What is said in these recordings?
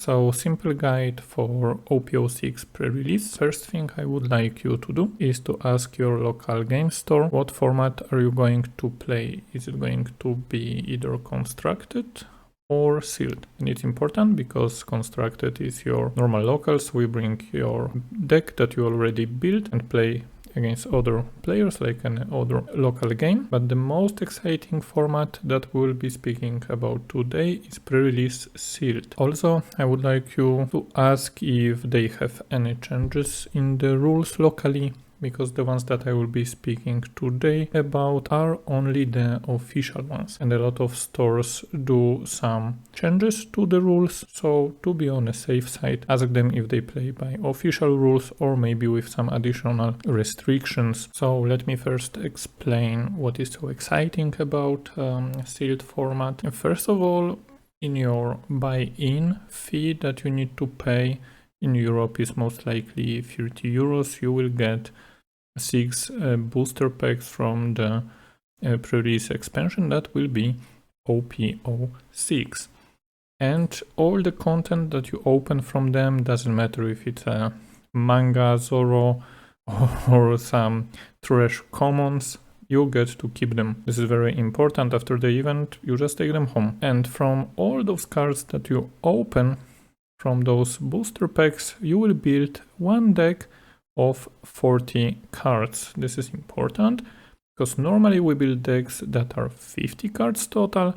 So simple guide for OP-06 pre-release. First thing I would like you to do is to ask your local game store what format are you going to play. Is it going to be either constructed or sealed? And it's important because constructed is your normal locals. We bring your deck that you already built and play against other players like an other local game. But the most exciting format that we'll be speaking about today is pre-release sealed. Also, I would like you to ask if they have any changes in the rules locally, because the ones that I will be speaking today about are only the official ones, and a lot of stores do some changes to the rules. So to be on a safe side, ask them if they play by official rules or maybe with some additional restrictions. So let me first explain what is so exciting about sealed format. First of all, in your buy-in fee that you need to pay, in Europe is most likely 30 euros, you will get 6 booster packs from the pre-release expansion that will be OP-06. And all the content that you open from them, doesn't matter if it's a manga, Zoro, or some trash commons, you get to keep them. This is very important. After the event, you just take them home. And from all those cards that you open from those booster packs, you will build one deck of 40 cards. This is important because normally we build decks that are 50 cards total.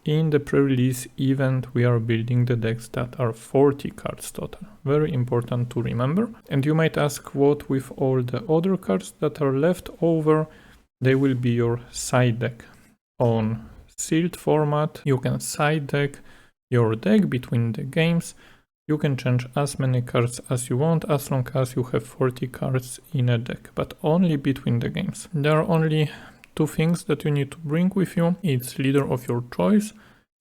In the pre-release event, we are building the decks that are 40 cards total. Very important to remember. And you might ask, what with all the other cards that are left over? They will be your side deck. On sealed format, you can side deck your deck between the games. You can change as many cards as you want as long as you have 40 cards in a deck, but only between the games. There are only 2 things that you need to bring with you. It's leader of your choice,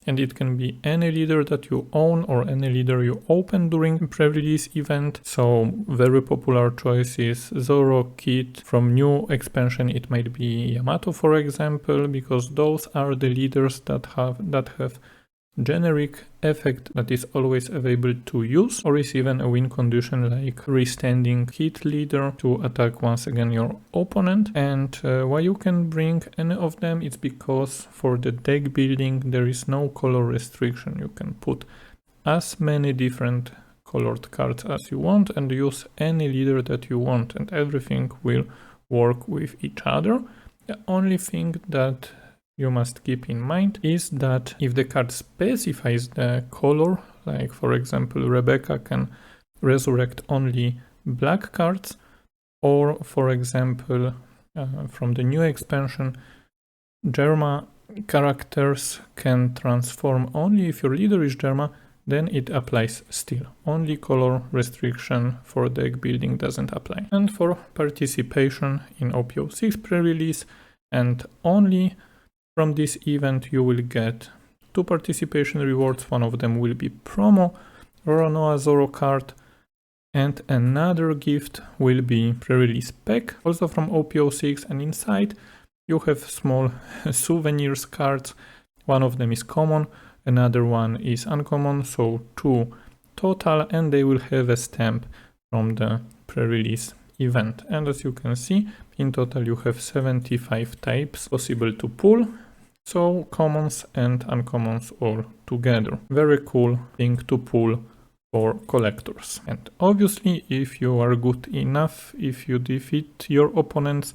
and it can be any leader that you own or any leader you open during pre-release event. So very popular choice is Zoro, Kid. From new expansion it might be Yamato, for example, because those are the leaders that have generic effect that is always available to use, or is even a win condition like restanding hit leader to attack once again your opponent. And why you can bring any of them, it's because for the deck building there is no color restriction. You can put as many different colored cards as you want and use any leader that you want, and everything will work with each other. The only thing that you must keep in mind is that if the card specifies the color, like for example Rebecca can resurrect only black cards, or for example from the new expansion Germa characters can transform only if your leader is Germa, then it applies still. Only color restriction for deck building doesn't apply. And for participation in OP-06 pre-release, and only from this event, you will get 2 participation rewards. One of them will be promo Roronoa Zoro card, and another gift will be pre-release pack, also from OP-06, and inside you have small souvenirs cards. One of them is common, another one is uncommon, so 2 total, and they will have a stamp from the pre-release event. And as you can see, in total you have 75 types possible to pull, so commons and uncommons all together. Very cool thing to pull for collectors. And obviously if you are good enough, if you defeat your opponents,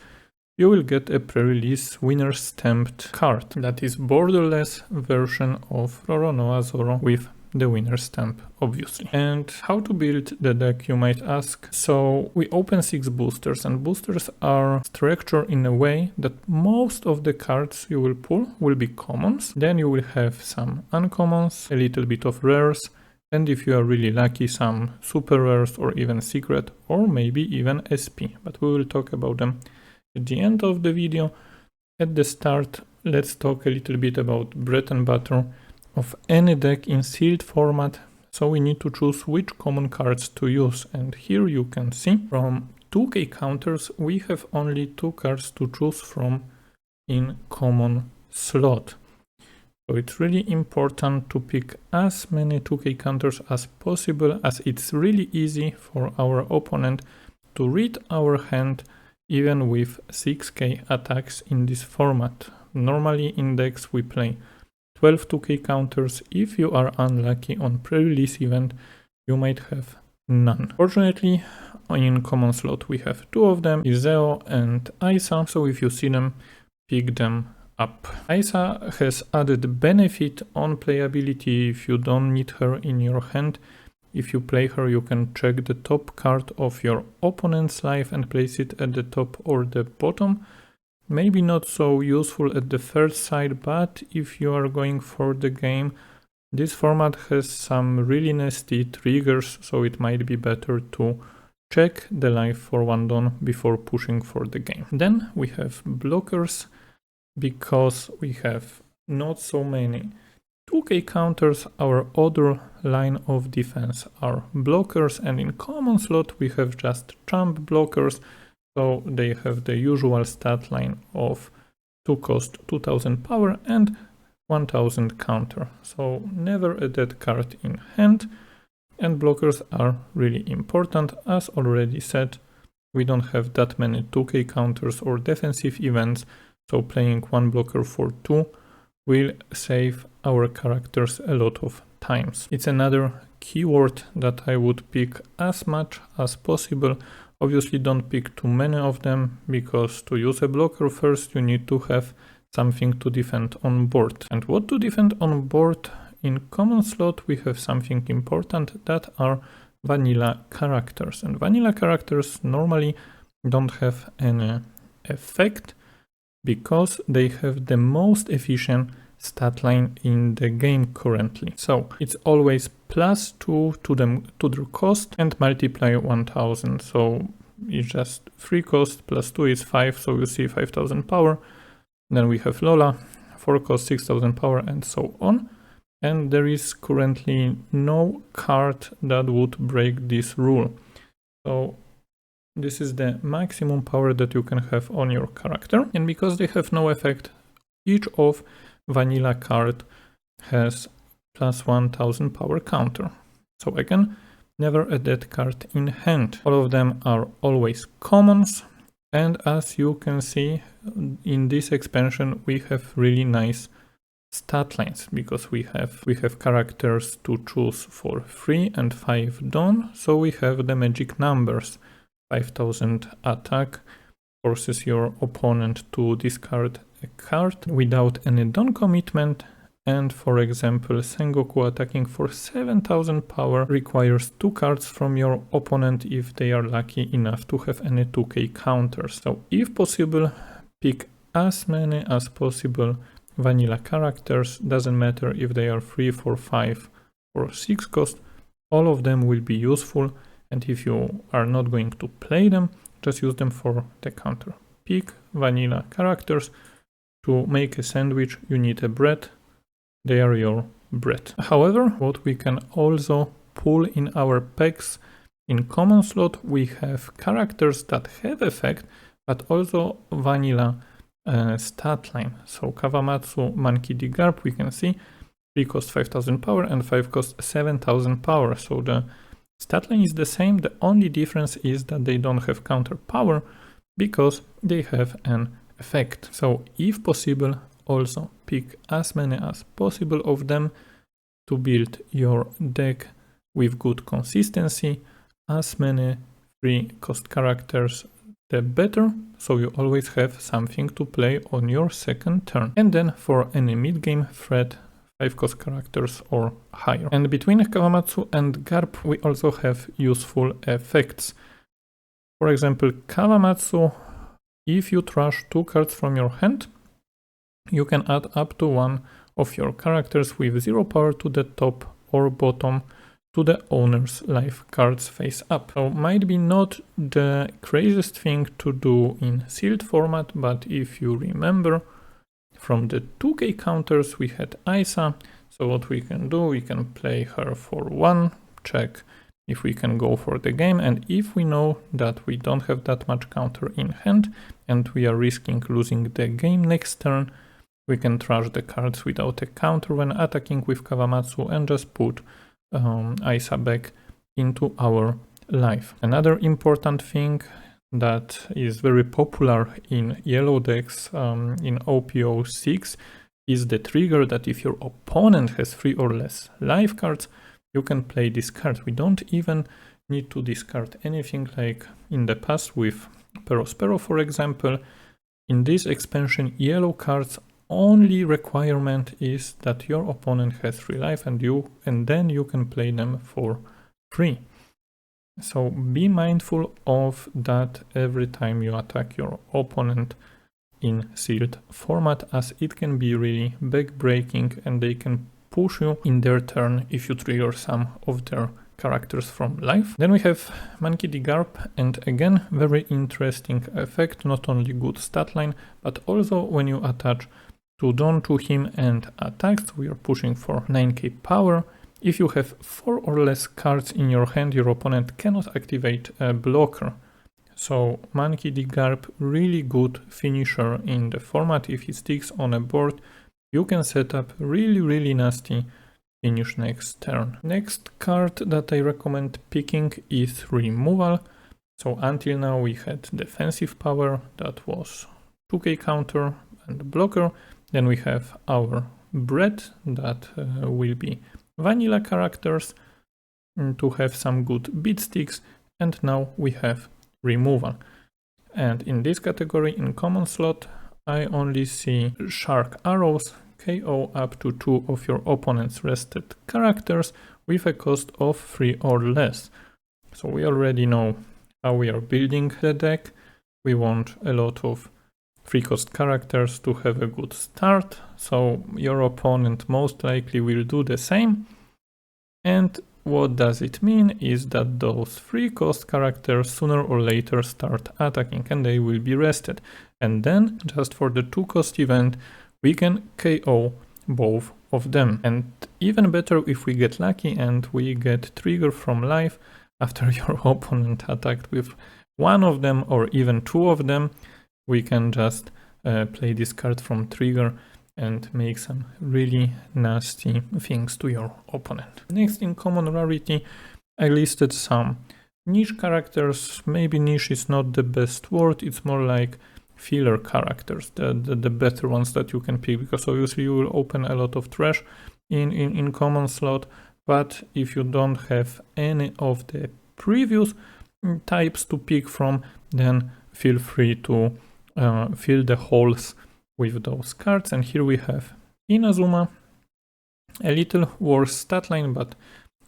you will get a pre-release winner stamped card that is borderless version of Roronoa Zoro with the winner stamp, obviously. And how to build the deck, you might ask. So we open 6 boosters, and boosters are structured in a way that most of the cards you will pull will be commons. Then you will have some uncommons, a little bit of rares, and if you are really lucky, some super rares or even secret, or maybe even SP, but we will talk about them at the end of the video. At the start, let's talk a little bit about bread and butter of any deck in sealed format. So we need to choose which common cards to use, and here you can see from 2k counters we have only 2 cards to choose from in common slot. So it's really important to pick as many 2k counters as possible, as it's really easy for our opponent to read our hand even with 6k attacks in this format. Normally in decks we play 12 2k counters. If you are unlucky on pre-release event, you might have none. Fortunately, in common slot we have two of them, Iseo and Isa, so if you see them, pick them up. Isa has added benefit on playability if you don't need her in your hand. If you play her, you can check the top card of your opponent's life and place it at the top or the bottom. Maybe not so useful at the first sight, but if you are going for the game, this format has some really nasty triggers, so it might be better to check the life for one Don before pushing for the game. Then we have blockers, because we have not so many 2k counters. Our other line of defense are blockers, and in common slot we have just jump blockers, so they have the usual stat line of 2 cost 2000 power and 1000 counter, so never a dead card in hand. And blockers are really important. As already said, we don't have that many 2k counters or defensive events, so playing one blocker for 2 will save our characters a lot of times. It's another keyword that I would pick as much as possible. Obviously don't pick too many of them, because to use a blocker first you need to have something to defend on board. And what to defend on board? In common slot we have something important, that are vanilla characters. And vanilla characters normally don't have any effect, because they have the most efficient stat line in the game currently. So it's always +2 to their cost and multiply 1000. So it's just 3 cost plus 2 is 5, so you see 5000 power. Then we have Lola, 4 cost 6000 power, and so on. And there is currently no card that would break this rule. So this is the maximum power that you can have on your character. And because they have no effect, each of vanilla card has +1000 power counter. So again, never a dead card in hand. All of them are always commons. And as you can see, in this expansion we have really nice stat lines, because we have characters to choose for 3 and 5 Dawn. So we have the magic numbers. 5000 attack forces your opponent to discard a card without any Dawn commitment, and for example Sengoku attacking for 7000 power requires 2 cards from your opponent if they are lucky enough to have any 2k counters. So if possible, pick as many as possible vanilla characters. Doesn't matter if they are 3, 4, 5 or 6 cost, all of them will be useful. And if you are not going to play them, just use them for the counter. Pick vanilla characters. To make a sandwich you need a bread. They are your bread. However, what we can also pull in our packs, in common slot we have characters that have effect, but also vanilla stat line. So Kawamatsu, Monkey D. Garb, we can see 3 cost 5000 power and 5 cost 7000 power. So the stat line is the same, the only difference is that they don't have counter power because they have an effect. So if possible, also pick as many as possible of them to build your deck with good consistency. As many 3 cost characters the better, so you always have something to play on your second turn. And then for any mid-game threat, 5 cost characters or higher. And between Kawamatsu and Garb we also have useful effects. For example, Kawamatsu, if you trash 2 cards from your hand, you can add up to 1 of your characters with 0 power to the top or bottom to the owner's life cards face up. So might be not the craziest thing to do in sealed format, but if you remember, from the 2k counters we had Isa, so what we can do, we can play her for 1, check if we can go for the game, and if we know that we don't have that much counter in hand and we are risking losing the game next turn, we can trash the cards without a counter when attacking with Kawamatsu and just put Isa back into our life. Another important thing that is very popular in yellow decks in OP-06 is the trigger that if your opponent has 3 or less life cards, you can play this card. We don't even need to discard anything like in the past with Perospero, for example. In this expansion, yellow cards only requirement is that your opponent has 3 life and then you can play them for free. So be mindful of that every time you attack your opponent in sealed format, as it can be really backbreaking and they can push you in their turn if you trigger some of their characters from life. Then we have Monkey D. Garp, and again very interesting effect, not only good stat line, but also when you attach Tudon to him and attacks, we are pushing for 9k power. If you have 4 or less cards in your hand, your opponent cannot activate a blocker. So Monkey D. Garp, really good finisher in the format. If he sticks on a board, you can set up really nasty finish next turn. Next card that I recommend picking is Removal. So until now we had defensive power, that was 2k counter and blocker. Then we have our Bread, that will be vanilla characters to have some good beat sticks. And now we have Removal. And in this category, in common slot, I only see Shark Arrows, KO up to 2 of your opponent's rested characters with a cost of 3 or less. So we already know how we are building the deck. We want a lot of 3-cost characters to have a good start, so your opponent most likely will do the same. And what does it mean is that those 3-cost characters sooner or later start attacking and they will be rested. And then, just for the 2-cost event, we can KO both of them. And even better if we get lucky and we get trigger from life after your opponent attacked with 1 of them or even 2 of them, we can just play this card from trigger and make some really nasty things to your opponent. Next, in common rarity, I listed some niche characters. Maybe niche is not the best word, it's more like filler characters, the better ones that you can pick, because obviously you will open a lot of trash in common slot, but if you don't have any of the previous types to pick from, then feel free to fill the holes with those cards. And here we have Inazuma, a little worse stat line, but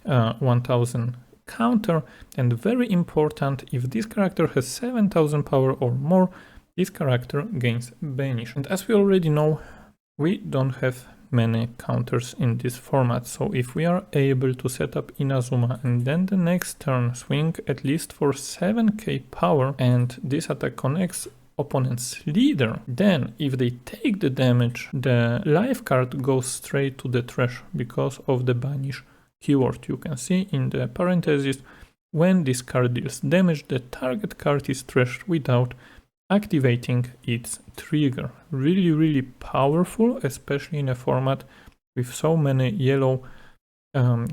1000 counter, and very important, if this character has 7000 power or more, this character gains banish. And as we already know, we don't have many counters in this format, so if we are able to set up Inazuma and then the next turn swing at least for 7k power and this attack connects opponent's leader, then if they take the damage, the life card goes straight to the trash because of the banish keyword. You can see in the parentheses, when this card deals damage, the target card is trashed without activating its trigger. Really powerful, especially in a format with so many yellow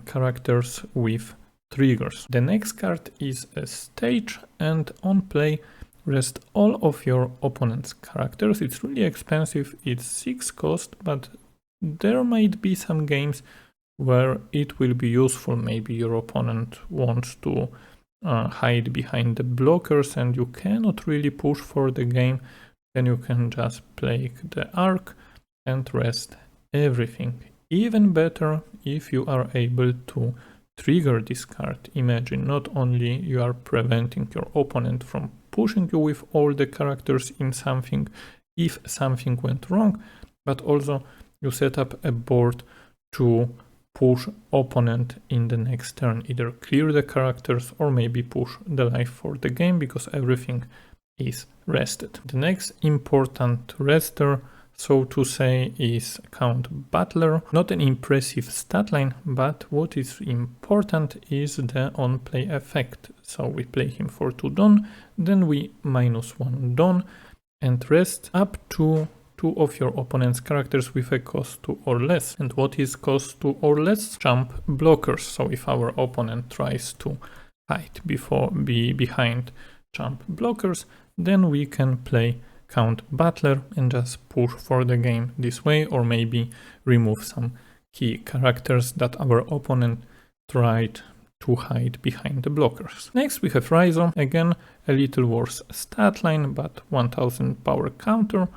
characters with triggers. The next card is a stage, and on play rest all of your opponent's characters. It's really expensive, it's 6 cost, but there might be some games where it will be useful. Maybe your opponent wants to hide behind the blockers and you cannot really push for the game, then you can just play the arc and rest everything. Even better if you are able to trigger this card. Imagine not only you are preventing your opponent from pushing you with all the characters in something if something went wrong, but also you set up a board to push opponent in the next turn, either clear the characters or maybe push the life for the game because everything is rested. The next important rester, so to say, is Count Butler. Not an impressive stat line, but what is important is the on-play effect. So we play him for 2 Dawn, then we -1 Dawn and rest up to 2 of your opponent's characters with a cost 2 or less. And what is cost 2 or less? Jump blockers. So if our opponent tries to hide behind jump blockers, then we can play Count Butler and just push for the game this way, or maybe remove some key characters that our opponent tried to hide behind the blockers. Next we have Rhizo, again a little worse stat line, but 1000 power counter,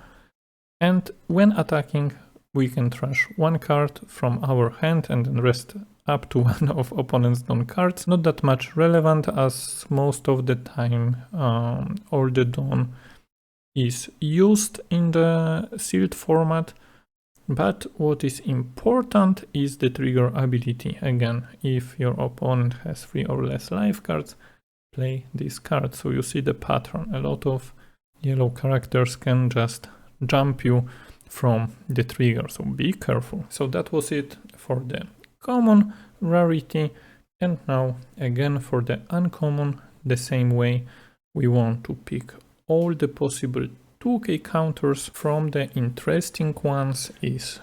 and when attacking we can trash one card from our hand and then rest up to one of opponent's Dawn cards. Not that much relevant, as most of the time all the Dawn is used in the sealed format, but what is important is the trigger ability. Again, if your opponent has 3 or less life cards, play this card. So you see the pattern. A lot of yellow characters can just jump you from the trigger, so be careful. So that was it for the common rarity, and now again for the uncommon, the same way. We want to pick all the possible 2k counters. From the interesting ones is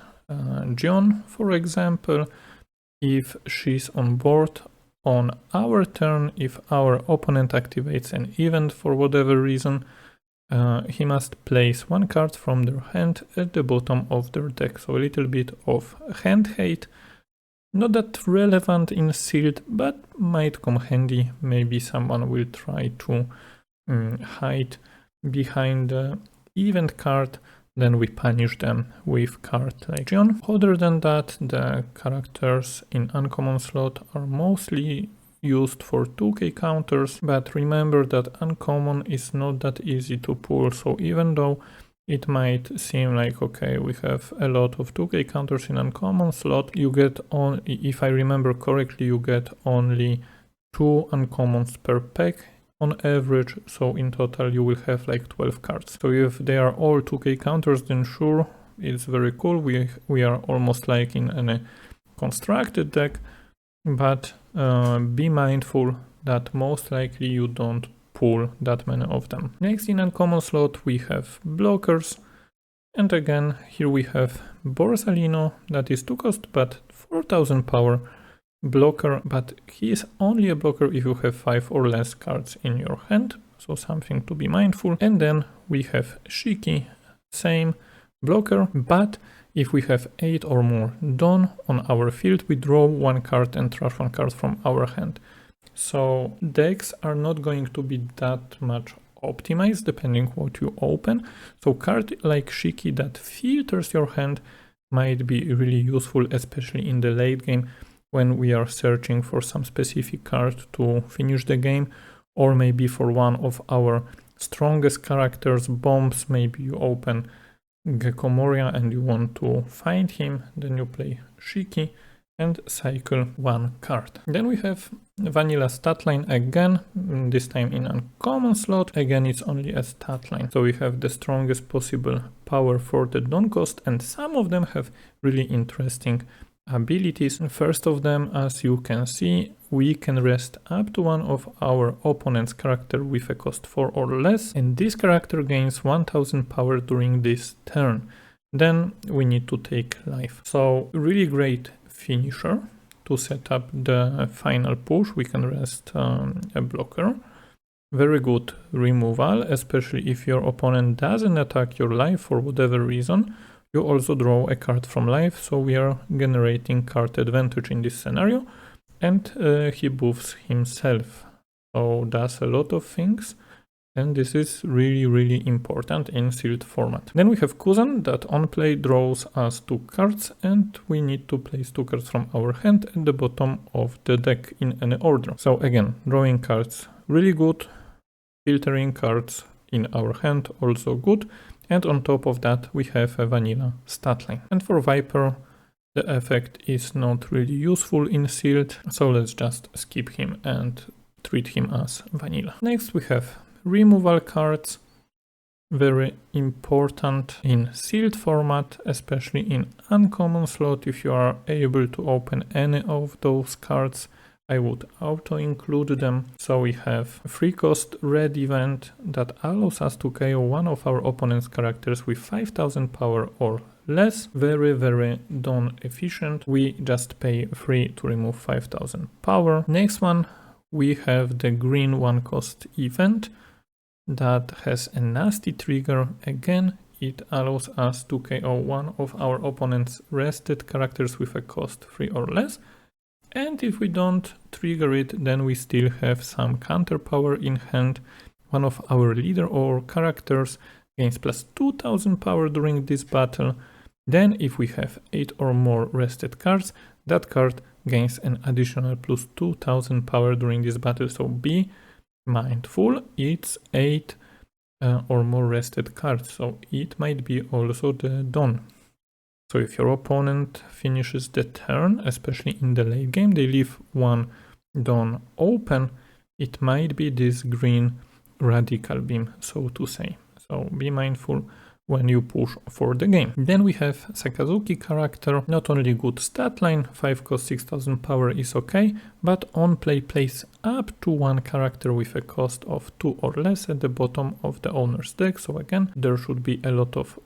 John, for example. If she's on board on our turn, if our opponent activates an event for whatever reason, he must place one card from their hand at the bottom of their deck. So a little bit of hand hate. Not that relevant in sealed, but might come handy. Maybe someone will try to hide behind the event card, then we punish them with card like John. Other than that, the characters in uncommon slot are mostly used for 2k counters, but remember that uncommon is not that easy to pull, so even though it might seem like, okay, we have a lot of 2k counters in uncommon slot, you get on, if I remember correctly, you get only 2 uncommons per pack on average, so in total you will have like 12 cards. So if they are all 2k counters, then sure, it's very cool. We are almost like in a constructed deck, but be mindful that most likely you don't pull that many of them. Next, in uncommon slot we have blockers, and again here we have Borsalino, that is 2 cost but 4000 power blocker, but he is only a blocker if you have 5 or less cards in your hand, so something to be mindful. And then we have Shiki, same blocker, but if we have 8 or more Dawn on our field, we draw 1 card and trash 1 card from our hand. So decks are not going to be that much optimized depending what you open. So card like Shiki that filters your hand might be really useful, especially in the late game when we are searching for some specific card to finish the game, or maybe for one of our strongest characters, bombs. Maybe you open Gecko Moria and you want to find him, then you play Shiki and cycle 1 card. Then we have vanilla stat line again, this time in uncommon slot. Again, it's only a stat line, so we have the strongest possible power for the Dawn cost, and some of them have really interesting abilities. First of them, as you can see, we can rest up to one of our opponent's character with a cost 4 or less, and this character gains 1000 power during this turn. Then we need to take life. So really great finisher to set up the final push. We can rest a blocker. Very good removal, especially if your opponent doesn't attack your life for whatever reason. You also draw a card from life, so we are generating card advantage in this scenario, and he buffs himself, so does a lot of things, and this is really important in sealed format. Then we have Kuzan that on play draws us 2 cards, and we need to place 2 cards from our hand at the bottom of the deck in any order. So again, drawing cards really good, filtering cards in our hand also good. And on top of that, we have a vanilla stat line. And for Viper, the effect is not really useful in sealed, so let's just skip him and treat him as vanilla. Next, we have removal cards. Very important in sealed format, especially in uncommon slot. If you are able to open any of those cards, I would auto-include them. So we have a 3-cost red event that allows us to KO one of our opponent's characters with 5000 power or less. Very, very Dawn efficient. We just pay 3 to remove 5000 power. Next one, we have the green 1-cost event that has a nasty trigger. Again, it allows us to KO one of our opponent's rested characters with a cost 3 or less. And if we don't trigger it, then we still have some counter power in hand. One of our leader or characters gains plus 2000 power during this battle. Then if we have 8 or more rested cards, that card gains an additional plus 2000 power during this battle. So be mindful, it's 8 or more rested cards, so it might be also the Dawn. So if your opponent finishes the turn, especially in the late game, they leave one Dawn open, it might be this green radical beam, so to say. So be mindful when you push for the game. Then we have Sakazuki character, not only good stat line, 5 cost 6000 power is okay, but on play plays up to one character with a cost of 2 or less at the bottom of the owner's deck. So again, there should be a lot of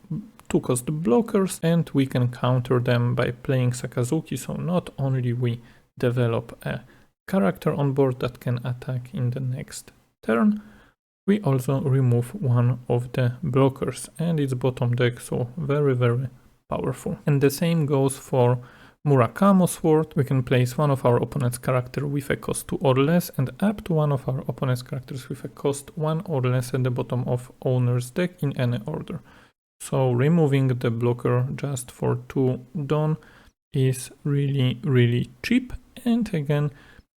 2-cost blockers, and we can counter them by playing Sakazuki. So not only we develop a character on board that can attack in the next turn, we also remove one of the blockers and its bottom deck, so very, very powerful. And the same goes for Murakamo Sword. We can place one of our opponent's character with a cost 2 or less and up to one of our opponent's characters with a cost 1 or less at the bottom of owner's deck in any order. So removing the blocker just for 2 Dawn is really, really cheap, and again,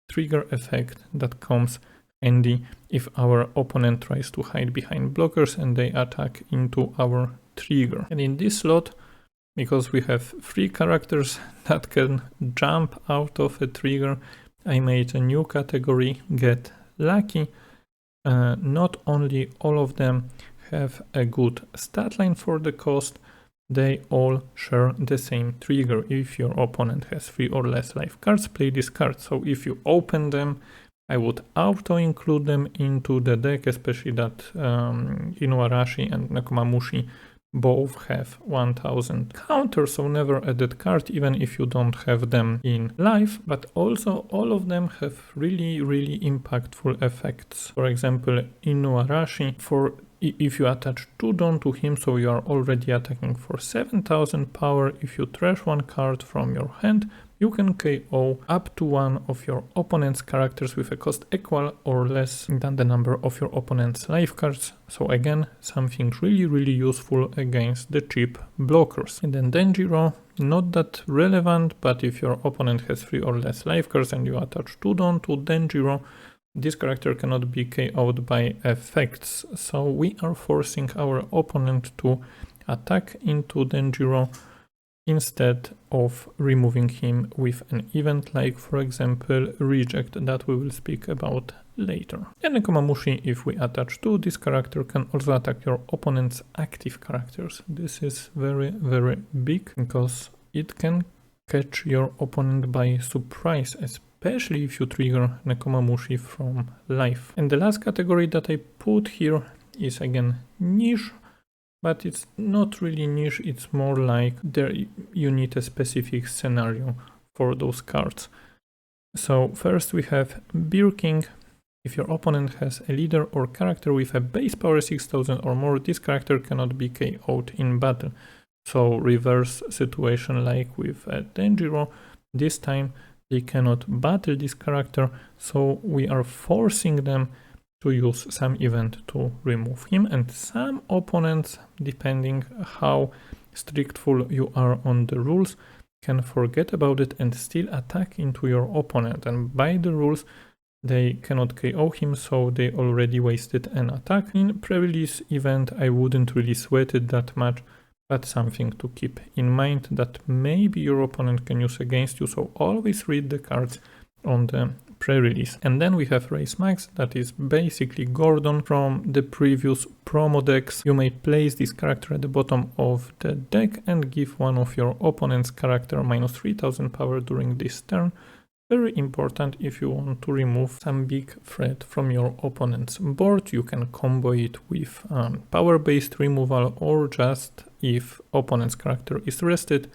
trigger effect that comes handy if our opponent tries to hide behind blockers and they attack into our trigger. And in this slot, because we have 3 characters that can jump out of a trigger, I made a new category, Get Lucky. Not only all of them have a good stat line for the cost, they all share the same trigger. If your opponent has 3 or less life cards, play this card. So if you open them, I would auto-include them into the deck, especially that Inuarashi and Nekomamushi both have 1000 counter, so never add that card even if you don't have them in life. But also all of them have really, really impactful effects. For example, Inuarashi, if you attach 2 Dawn to him, so you are already attacking for 7000 power. If you trash one card from your hand, you can KO up to one of your opponent's characters with a cost equal or less than the number of your opponent's life cards. So again, something really, really useful against the cheap blockers. And then Denjiro, not that relevant, but if your opponent has 3 or less life cards and you attach 2 Dawn to Denjiro, this character cannot be KO'd by effects. So we are forcing our opponent to attack into Denjiro instead of removing him with an event like, for example, Reject, that we will speak about later. And Nekomamushi, if we attach to this character, can also attack your opponent's active characters. This is very, very big because it can catch your opponent by surprise, especially if you trigger Nekomamushi from life. And the last category that I put here is again niche, but it's not really niche, it's more like there you need a specific scenario for those cards. So first we have Beer King. If your opponent has a leader or character with a base power 6000 or more, this character cannot be KO'd in battle. So reverse situation like with Denjiro, this time they cannot battle this character, so we are forcing them to use some event to remove him, and some opponents, depending how strictful you are on the rules, can forget about it and still attack into your opponent, and by the rules they cannot KO him, so they already wasted an attack. In pre-release event I wouldn't really sweat it that much, but something to keep in mind that maybe your opponent can use against you, so always read the cards on the pre-release. And then we have Race Max, that is basically Gordon from the previous promo decks. You may place this character at the bottom of the deck and give one of your opponent's character minus 3000 power during this turn. very important if you want to remove some big threat from your opponent's board. You can combo it with power-based removal, or just if opponent's character is rested,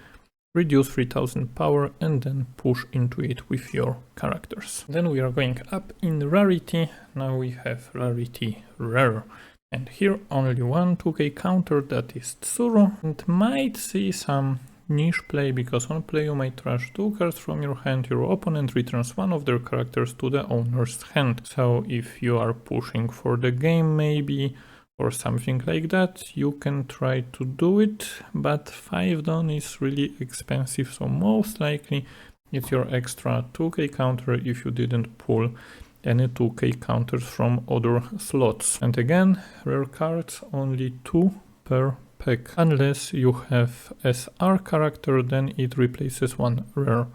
reduce 3000 power and then push into it with your characters. Then we are going up in rarity. Now we have rarity rare. And here only one 2k counter, that is Tsuru, and might see some niche play, because on play you might trash 2 cards from your hand, your opponent returns one of their characters to the owner's hand. So if you are pushing for the game maybe, or something like that, you can try to do it, but 5 Dawn is really expensive, so most likely it's your extra 2k counter if you didn't pull any 2k counters from other slots. And again, rare cards only 2 per pack. Unless you have SR character, then it replaces 1 rare.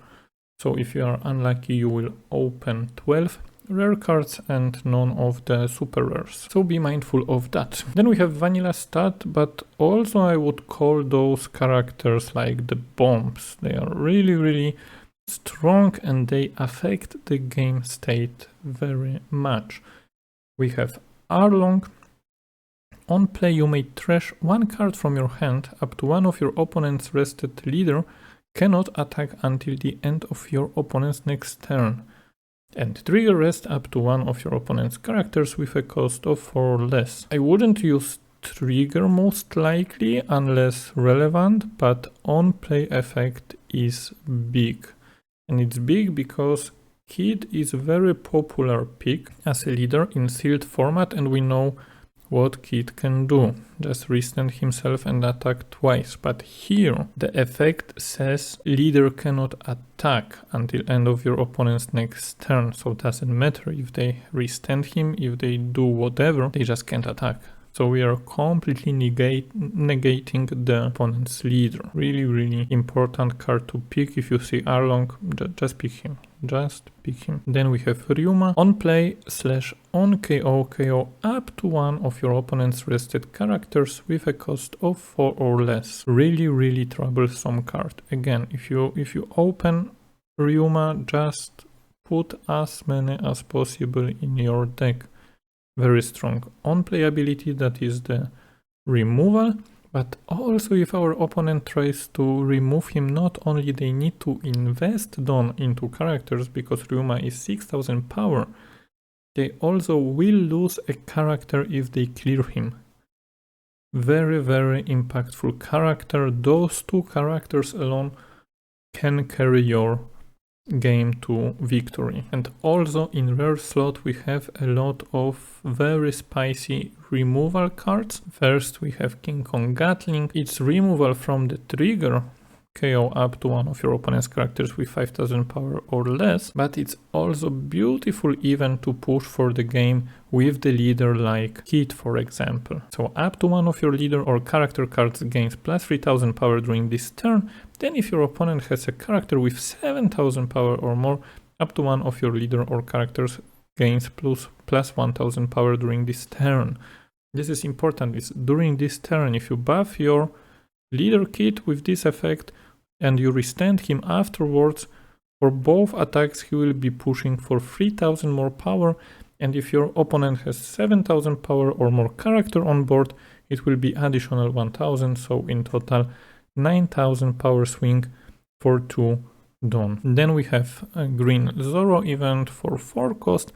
So if you are unlucky, you will open 12 rare cards and none of the super rares. So be mindful of that. Then we have vanilla stat, but also I would call those characters like the bombs. They are really strong and they affect the game state very much. We have Arlong. On play you may trash 1 card from your hand up to one of your opponent's rested leader cannot attack until the end of your opponent's next turn, and trigger rest up to one of your opponent's characters with a cost of 4 or less. I wouldn't use trigger most likely unless relevant, but on play effect is big. And it's big because Kid is a very popular pick as a leader in sealed format, and we know what Kid can do. Just restand himself and attack twice. But here the effect says leader cannot attack until end of your opponent's next turn. So it doesn't matter if they restand him, if they do whatever, they just can't attack. So we are completely negating the opponent's leader. Really important card to pick. If you see Arlong, just pick him. Just pick him. Then we have Ryuma. On play / on KO up to one of your opponent's rested characters with a cost of 4 or less. Really troublesome card. Again, if you open Ryuma, just put as many as possible in your deck. Very strong on play ability, that is the removal, but also if our opponent tries to remove him, not only they need to invest Dawn into characters because Ryuma is 6000 power, they also will lose a character if they clear him. Very impactful character. Those 2 characters alone can carry your game to victory. And also in rare slot we have a lot of very spicy removal cards. First we have King Kong Gatling. It's removal from the trigger, KO up to one of your opponent's characters with 5000 power or less, but it's also beautiful event to push for the game with the leader like Kid, for example. So up to one of your leader or character cards gains plus 3000 power during this turn. Then if your opponent has a character with 7000 power or more, up to one of your leader or characters gains plus 1000 power during this turn. This is important. It's during this turn. If you buff your leader Kid with this effect and you restand him afterwards, for both attacks he will be pushing for 3000 more power, and if your opponent has 7000 power or more character on board, it will be additional 1000, so in total 9000 power swing for 2 Dawn. Then we have a green Zoro event for 4 cost,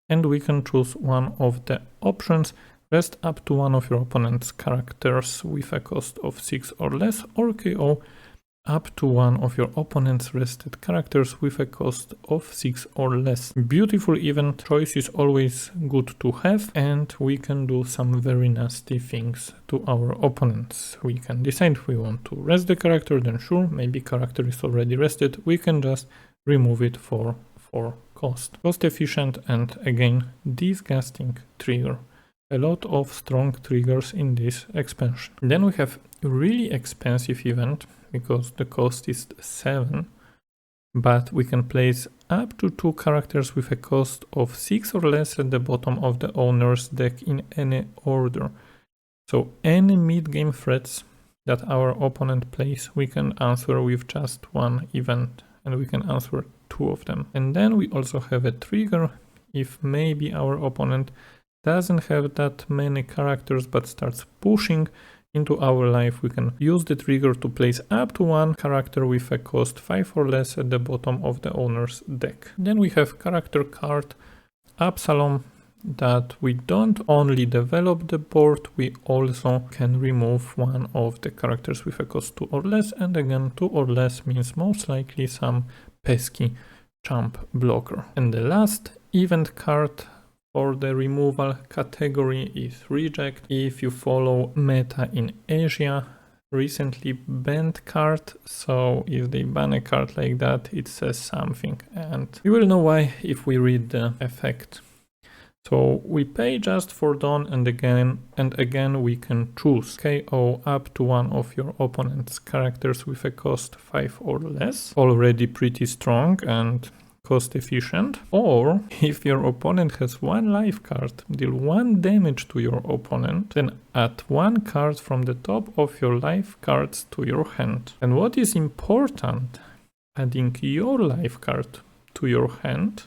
and we can choose one of the options. Rest up to one of your opponent's characters with a cost of 6 or less, or KO up to one of your opponent's rested characters with a cost of 6 or less. Beautiful event. Choice is always good to have, and we can do some very nasty things to our opponents. We can decide if we want to rest the character, then sure, maybe character is already rested, we can just remove it for 4 cost. Cost efficient and again disgusting trigger. A lot of strong triggers in this expansion. Then we have a really expensive event because the cost is 7, but we can place up to 2 characters with a cost of 6 or less at the bottom of the owner's deck in any order. So any mid-game threats that our opponent plays, we can answer with just 1 event, and we can answer 2 of them. And then we also have a trigger if maybe our opponent doesn't have that many characters but starts pushing into our life. We can use the trigger to place up to 1 character with a cost 5 or less at the bottom of the owner's deck. Then we have character card Absalom, that we don't only develop the board, we also can remove one of the characters with a cost 2 or less, and again 2 or less means most likely some pesky jump blocker. And the last event card for the removal category is Reject. If you follow meta in Asia, recently banned card, so if they ban a card like that, it says something, and you will know why if we read the effect. So we pay just for dawn, and again we can choose KO up to 1 of your opponent's characters with a cost 5 or less. Already pretty strong and cost efficient. Or if your opponent has 1 life card, deal 1 damage to your opponent, then add 1 card from the top of your life cards to your hand. And what is important, adding your life card to your hand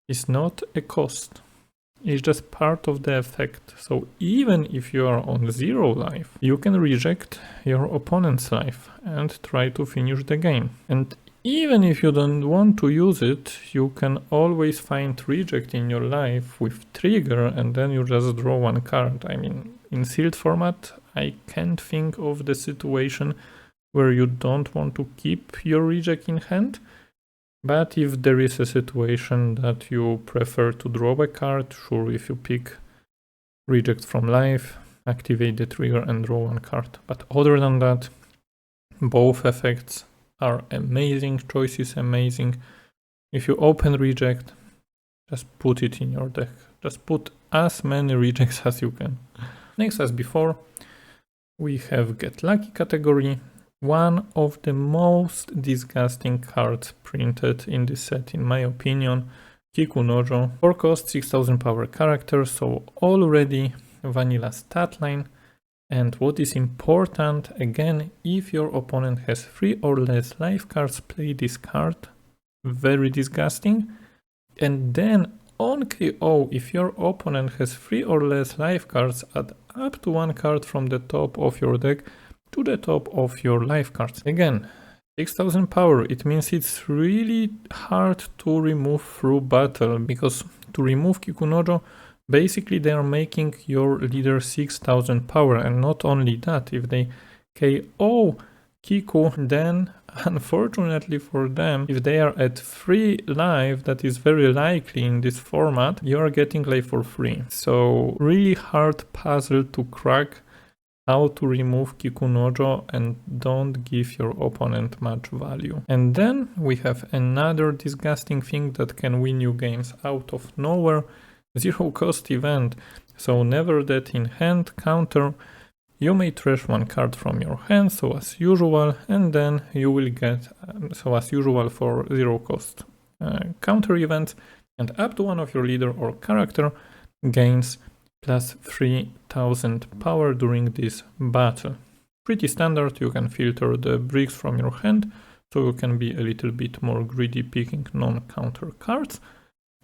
is not a cost. It's just part of the effect. So even if you are on 0 life, you can reject your opponent's life and try to finish the game. And even if you don't want to use it, you can always find reject in your life with trigger, and then you just draw 1 card. I mean, in sealed format, I can't think of the situation where you don't want to keep your reject in hand. But if there is a situation that you prefer to draw a card, sure, if you pick reject from life, activate the trigger and draw 1 card. But other than that, both effects are amazing, choice is amazing. If you open reject, just put it in your deck. Just put as many rejects as you can. Next, as before, we have Get Lucky category. One of the most disgusting cards printed in this set, in my opinion, Kikunojo. 4 cost, 6000 power character, so already vanilla stat line. And what is important, again, if your opponent has 3 or less life cards, play this card. Very disgusting. And then on KO, if your opponent has 3 or less life cards, add up to 1 card from the top of your deck to the top of your life cards. Again, 6000 power, it means it's really hard to remove through battle, because to remove Kikunojo, basically they are making your leader 6000 power, and not only that, if they KO Kiku, then unfortunately for them, if they are at 3 life, that is very likely in this format, you are getting life for free. So really hard puzzle to crack, how to remove Kikunojo and don't give your opponent much value. And then we have another disgusting thing that can win you games out of nowhere, 0 cost event. So never that in hand counter. You may trash 1 card from your hand, so as usual, and then you will get, so as usual for 0 cost counter events, and up to 1 of your leader or character gains plus 3000 power during this battle. Pretty standard, you can filter the bricks from your hand, so you can be a little bit more greedy picking non-counter cards.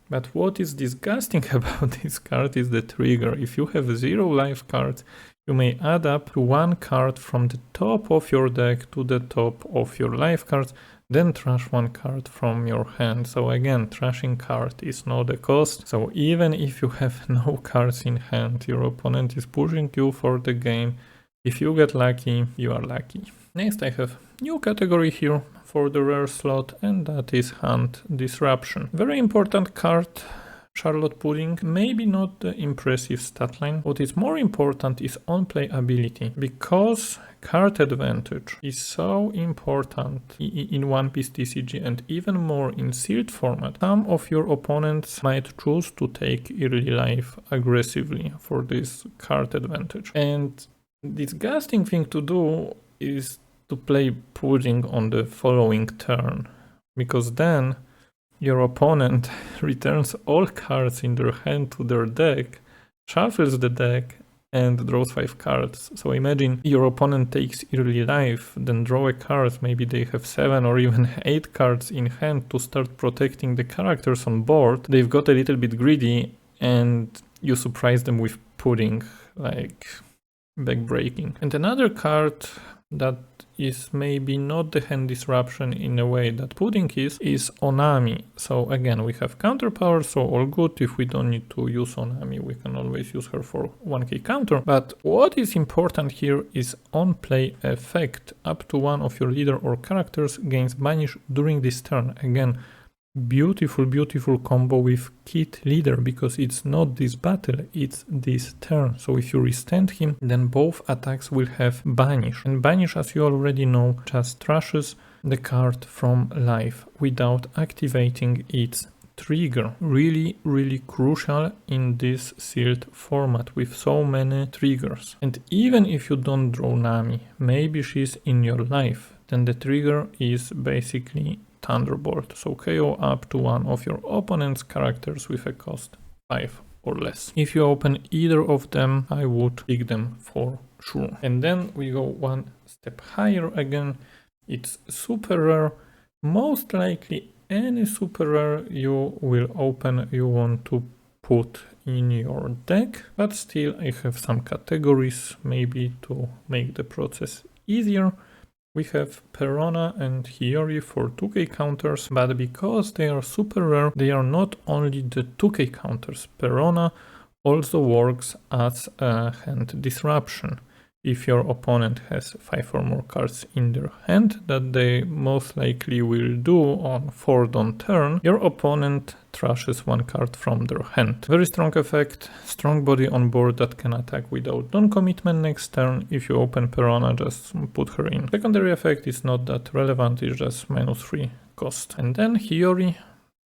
But what is disgusting about this card is the trigger. If you have 0 life cards, you may add up to 1 card from the top of your deck to the top of your life cards, then trash 1 card from your hand. So again, trashing card is not a cost. So even if you have no cards in hand, your opponent is pushing you for the game. If you get lucky, you are lucky. Next, I have new category here for the rare slot, and that is Hunt Disruption. Very important card, Charlotte Pudding. Maybe not the impressive stat line. What is more important is on-play ability, because card advantage is so important in One Piece TCG and even more in sealed format. Some of your opponents might choose to take early life aggressively for this card advantage. And disgusting thing to do is to play Pudding on the following turn, because then your opponent returns all cards in their hand to their deck, shuffles the deck, and draws 5 cards. So imagine your opponent takes early life, then draw a card, maybe they have 7 or even 8 cards in hand to start protecting the characters on board. They've got a little bit greedy and you surprise them with pudding, like backbreaking. And another card that is maybe not the hand disruption in a way that pudding is Onami. So again, we have counter power, so all good. If we don't need to use Onami, we can always use her for 1k counter. But what is important here is on play effect. Up to one of your leader or characters gains banish during this turn. Again, beautiful combo with Kid Leader, because it's not this battle, it's this turn. So if you restand him, then both attacks will have banish. And banish, as you already know, just trashes the card from life without activating its trigger. Really crucial in this sealed format with so many triggers. And even if you don't draw Nami, maybe she's in your life, then the trigger is basically Thunderbolt, so KO up to one of your opponent's characters with a cost 5 or less. If you open either of them, I would pick them for sure. And then we go one step higher again. It's super rare. Most likely any super rare you will open, you want to put in your deck, but still I have some categories maybe to make the process easier. We have Perona and Hiyori for 2k counters, but because they are super rare, they are not only the 2k counters. Perona also works as a hand disruption. If your opponent has 5 or more cards in their hand, that they most likely will do on 4 dawn turn, your opponent trashes 1 card from their hand. Very strong effect, strong body on board that can attack without dawn commitment next turn. If you open Perona, just put her in. Secondary effect is not that relevant, it's just -3 cost. And then Hiyori,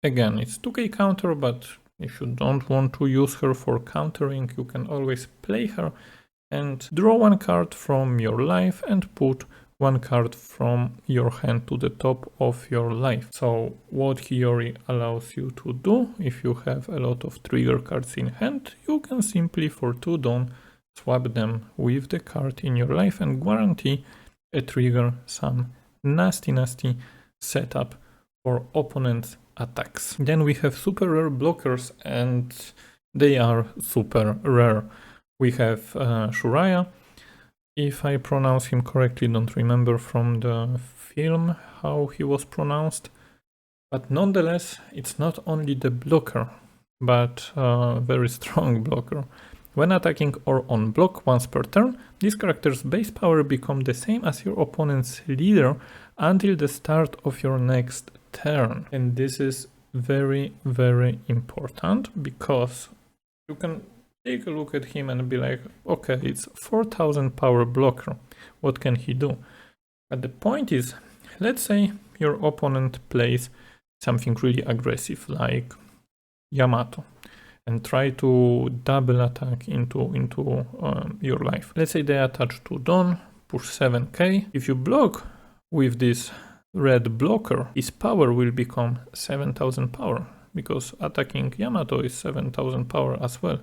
again, it's 2k counter, but if you don't want to use her for countering, you can always play her and draw 1 card from your life and put 1 card from your hand to the top of your life. So what Hiyori allows you to do, if you have a lot of trigger cards in hand, you can simply for 2 dawn swap them with the card in your life and guarantee a trigger some nasty setup for opponent's attacks. Then we have super rare blockers, and they are super rare. We have Shuraya. If I pronounce him correctly, don't remember from the film how he was pronounced. But nonetheless, it's not only the blocker, but a very strong blocker. When attacking or on block once per turn, this character's base power becomes the same as your opponent's leader until the start of your next turn. And this is very important, because you can take a look at him and be like, okay, it's 4000 power blocker, what can he do? But the point is, let's say your opponent plays something really aggressive like Yamato and try to double attack into your life. Let's say they attach to Dawn, push 7k. If you block with this red blocker, his power will become 7000 power, because attacking Yamato is 7000 power as well.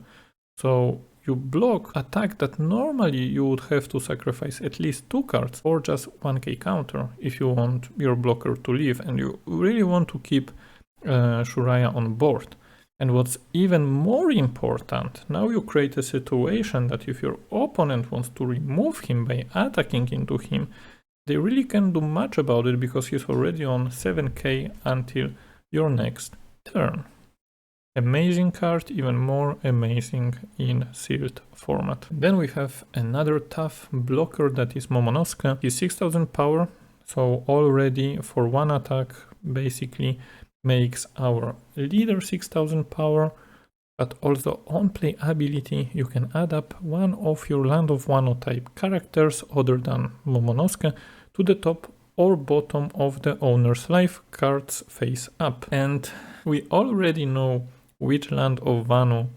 So you block attack that normally you would have to sacrifice at least 2 cards or just 1k counter if you want your blocker to leave and you really want to keep Shuraya on board. And what's even more important, now you create a situation that if your opponent wants to remove him by attacking into him, they really can't do much about it, because he's already on 7k until your next turn. Amazing card, even more amazing in sealed format. Then we have another tough blocker, that is Momonosuke. He's 6000 power, so already for 1 attack basically makes our leader 6000 power, but also on play ability you can add up 1 of your Land of Wano type characters other than Momonosuke to the top or bottom of the owner's life, cards face up. And we already know which Land of Wano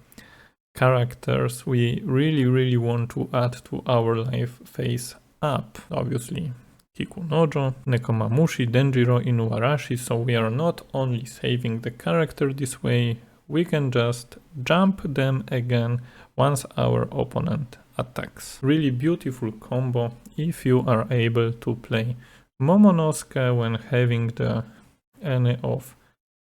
characters we really want to add to our life face up. Obviously Kikunojo, Nekomamushi, Denjiro, Inuarashi, so we are not only saving the character this way, we can just jump them again once our opponent attacks. Really beautiful combo if you are able to play Momonosuke when having any of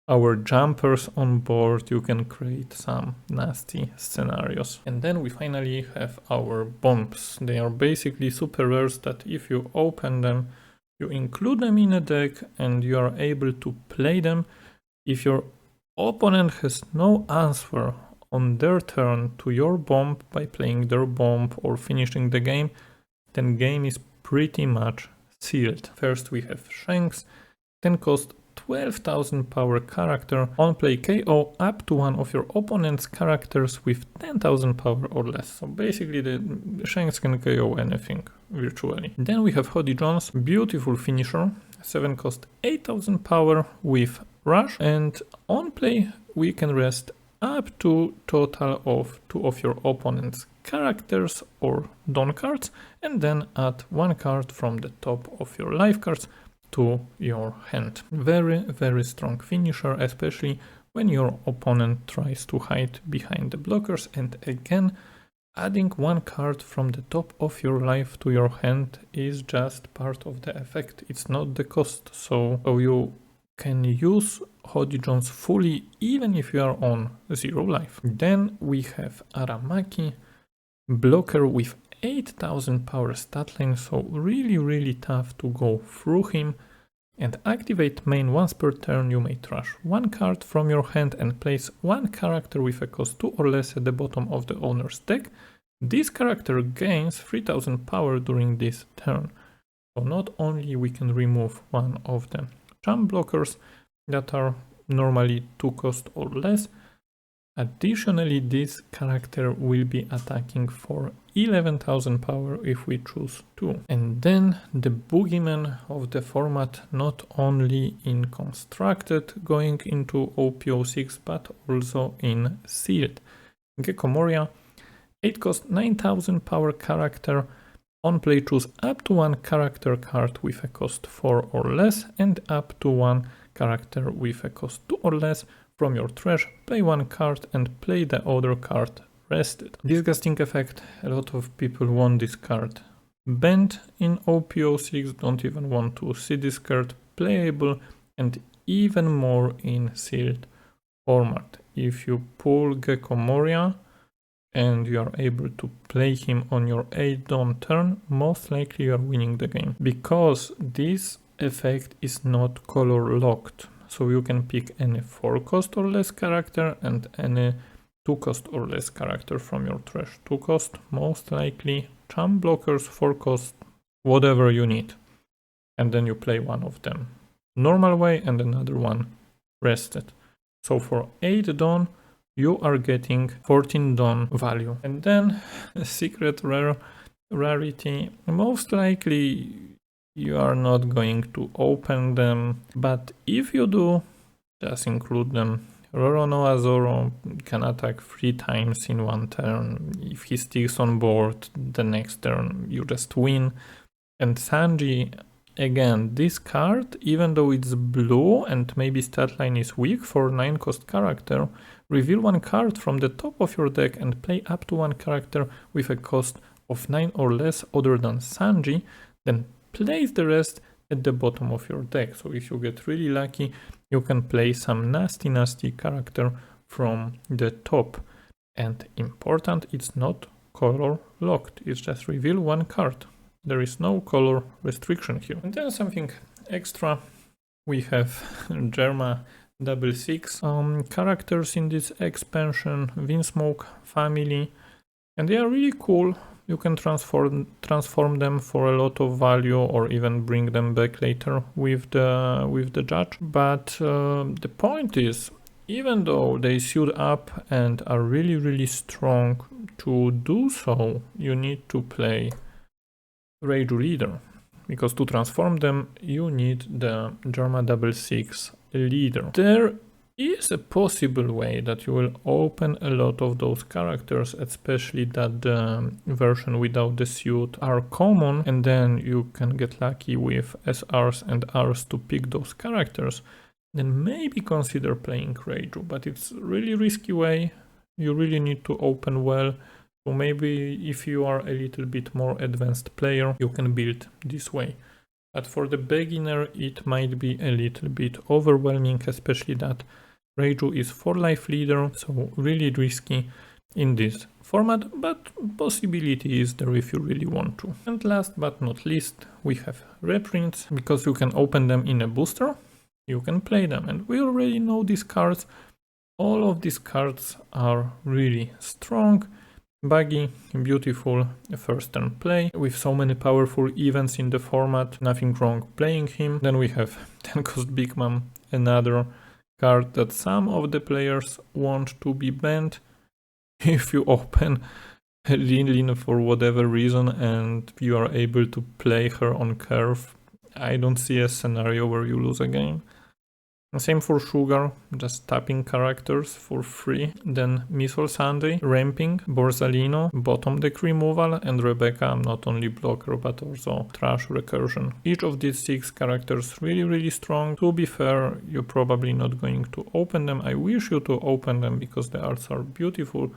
our jumpers on board. You can create some nasty scenarios. And then we finally have our bombs. They are basically super rares that if you open them, you include them in a deck and you are able to play them. If your opponent has no answer on their turn to your bomb by playing their bomb or finishing the game, then game is pretty much sealed. First we have Shanks, then cost 12,000 power character, on play KO up to one of your opponent's characters with 10,000 power or less. So basically the Shanks can KO anything virtually. Then we have Hody Jones, beautiful finisher, 7 cost 8,000 power with rush, and on play we can rest up to total of 2 of your opponent's characters or Dawn cards, and then add 1 card from the top of your life cards to your hand. Very, very strong finisher, especially when your opponent tries to hide behind the blockers. And again, adding 1 card from the top of your life to your hand is just part of the effect. It's not the cost. So you can use Hody Jones fully even if you are on 0 life. Then we have Aramaki, blocker with 8,000 power stat line, so really tough to go through him. And activate main once per turn. You may trash 1 card from your hand and place 1 character with a cost 2 or less at the bottom of the owner's deck. This character gains 3,000 power during this turn. So not only we can remove one of the jump blockers that are normally 2 cost or less, additionally this character will be attacking for 11,000 power if we choose to. And then the boogeyman of the format, not only in constructed going into OP-06 but also in sealed. Gecko Moria, 8 cost 9,000 power character, on play choose up to 1 character card with a cost 4 or less and up to 1 character with a cost 2 or less from your trash, play 1 card and play the other card rested. Disgusting effect, a lot of people want this card banned in OP-06, don't even want to see this card playable, and even more in sealed format. If you pull Gecko Moria and you are able to play him on your 8 Dawn turn, most likely you are winning the game, because this effect is not color locked. So you can pick any 4 cost or less character and any 2 cost or less character from your trash. 2 cost, most likely, jump blockers, 4 cost, whatever you need. And then you play one of them normal way and another one rested. So for 8 Dawn, you are getting 14 Dawn value. And then a secret rarity, most likely you are not going to open them, but if you do, just include them. Roronoa Zoro can attack 3 times in 1 turn. If he sticks on board, the next turn you just win. And Sanji, again, this card, even though it's blue and maybe stat line is weak for 9 cost character, reveal 1 card from the top of your deck and play up to 1 character with a cost of 9 or less other than Sanji, then place the rest at the bottom of your deck. So if you get really lucky, you can play some nasty character from the top. And important, it's not color locked, it's just reveal 1 card. There is no color restriction here. And then something extra, we have Germa 06 characters in this expansion, Vinsmoke family, and they are really cool. You can transform them for a lot of value or even bring them back later with the judge. But the point is, even though they suit up and are really strong, to do so you need to play Reiju Leader, because to transform them you need the Germa 06 leader. There is a possible way that you will open a lot of those characters, especially that the version without the suit are common, and then you can get lucky with SRs and Rs to pick those characters. Then maybe consider playing Reiju, but it's really risky way. You really need to open well. So maybe if you are a little bit more advanced player, you can build this way. But for the beginner, it might be a little bit overwhelming, especially that Reiju is 4 life leader, so really risky in this format, but possibility is there if you really want to. And last but not least, we have reprints, because you can open them in a booster, you can play them, and we already know these cards. All of these cards are really strong, buggy, beautiful first turn play, with so many powerful events in the format, nothing wrong playing him. Then we have 10 cost Big Mom, another card that some of the players want to be banned. If you open Lin for whatever reason and you are able to play her on curve, I don't see a scenario where you lose a game. Same for Sugar, just tapping characters for free. Then Missile Sunday, Ramping, Borsalino, Bottom Deck Removal, and Rebecca, not only blocker but also Trash Recursion. Each of these 6 characters really strong. To be fair, you're probably not going to open them. I wish you to open them because the arts are beautiful,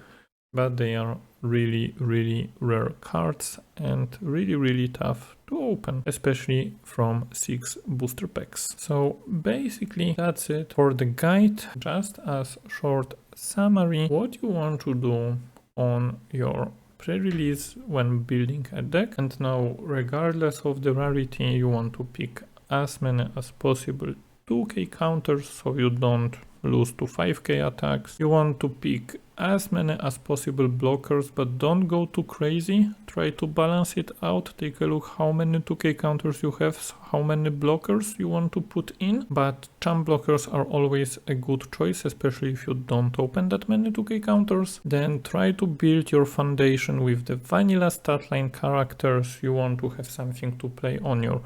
but they are really rare cards and really tough to open, especially from 6 booster packs. So basically that's it for the guide. Just as short summary, what you want to do on your pre-release when building a deck, and now regardless of the rarity, you want to pick as many as possible 2k counters so you don't lose to 5k attacks. You want to pick as many as possible blockers, but don't go too crazy. Try to balance it out. Take a look how many 2k counters you have, how many blockers you want to put in. But champ blockers are always a good choice, especially if you don't open that many 2k counters. Then try to build your foundation with the vanilla statline characters. You want to have something to play on your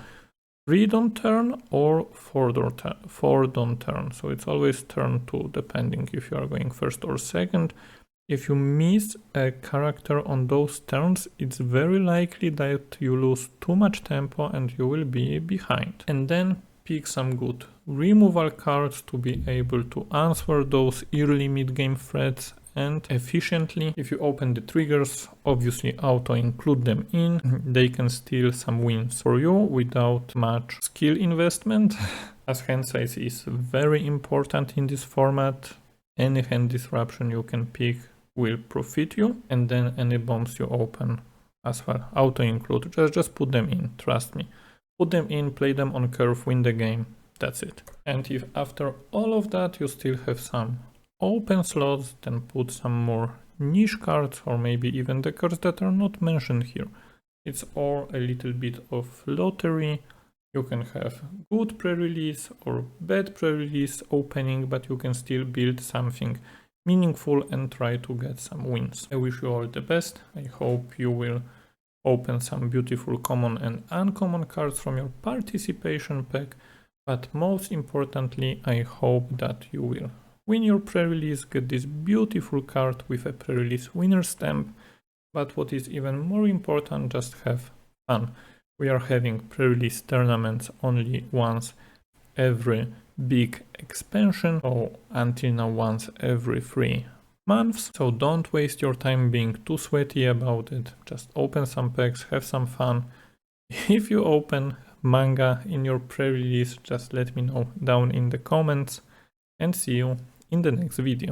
read on turn or forward on turn, so it's always turn 2 depending if you are going first or second. If you miss a character on those turns, it's very likely that you lose too much tempo and you will be behind. And then pick some good removal cards to be able to answer those early mid-game threats and efficiently. If you open the triggers, obviously auto include them in. They can steal some wins for you without much skill investment, as hand size is very important in this format. Any hand disruption you can pick will profit you, and then any bombs you open as well, auto include. Just put them in, trust me. Put them in, play them on curve, win the game, that's it. And if after all of that you still have some open slots, then put some more niche cards, or maybe even the cards that are not mentioned here. It's all a little bit of lottery. You can have good pre-release or bad pre-release opening, but you can still build something meaningful and try to get some wins. I wish you all the best. I hope you will open some beautiful common and uncommon cards from your participation pack, but most importantly, I hope that you will win your pre-release, get this beautiful card with a pre-release winner stamp, but what is even more important, just have fun. We are having pre-release tournaments only once every big expansion, or until now once every 3 months, so don't waste your time being too sweaty about it. Just open some packs, have some fun. If you open manga in your pre-release, just let me know down in the comments, and see you in the next video.